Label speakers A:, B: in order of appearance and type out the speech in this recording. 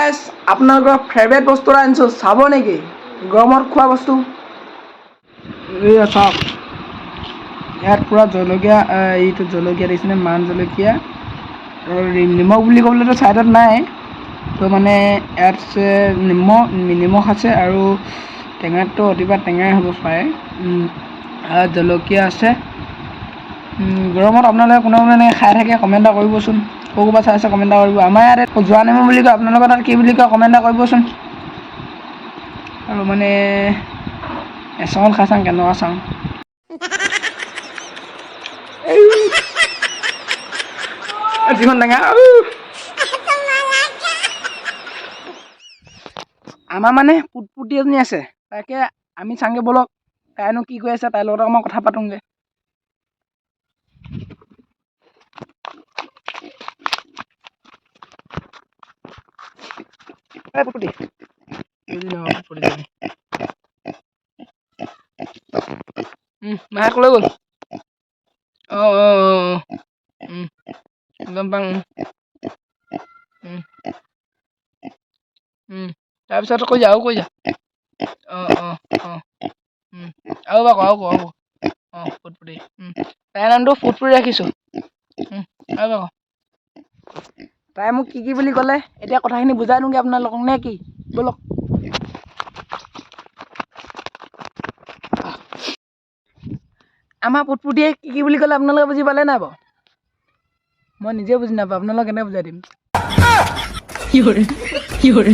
A: গাইছ আপোনালোকৰ ফেভৰেট বস্তু এটা আনিছোঁ চাব নেকি গৰমত খোৱা বস্তু এই চাওক ইয়াত পুৰা জলকীয়া এইটো জলকীয়া দিছিলে মান জলকীয়া আৰু নিমখ বুলি ক'বলৈতো ছাইডত নাই তো মানে ইয়াত আছে নিমখ আছে আৰু টেঙাটো অতিপাত টেঙাই হ'ব পাৰে জলকীয়া আছে গৰমত আপোনালোকে কোনোবা মানে খাই থাকে কমেণ্ট এটা কৰিবচোন ক'ৰবাত চাই আছে কমেণ্ট এটা কৰিব আমাৰ ইয়াতে যোৱা নেমু বুলি কয় আপোনালোকৰ তাত কি বুলি কয় কমেণ্ট এটা কৰিবচোন আৰু মানে এচঙত খাই চাওঁ কেনেকুৱা চাওঁ যিমান টেঙা আমাৰ মানে পুটপুটি এজনী আছে তাকে আমি চাংগে ব'লক তাইনো কি কৈ আছে তাইৰ লগত অকণমান কথা পাতোঁগৈ পুটপুটি মাক লৈ গ'ল গম পাওঁ তাৰপিছত কৈ যা আৰু ফুটফুটি তাইৰ নামটো ফুটফুটি ৰাখিছোঁ আৰু তাই মোক কি বুলি ক'লে এতিয়া কথাখিনি বুজাই দিওঁগৈ আপোনালোকক নে কি ব'লক আমাৰ ফুটফুটিয়ে কি বুলি ক'লে আপোনালোকে বুজি পালে নাই বাৰু মই নিজে বুজি নাপাওঁ আপোনালোকক কেনেকৈ বুজাই দিম কি কৰে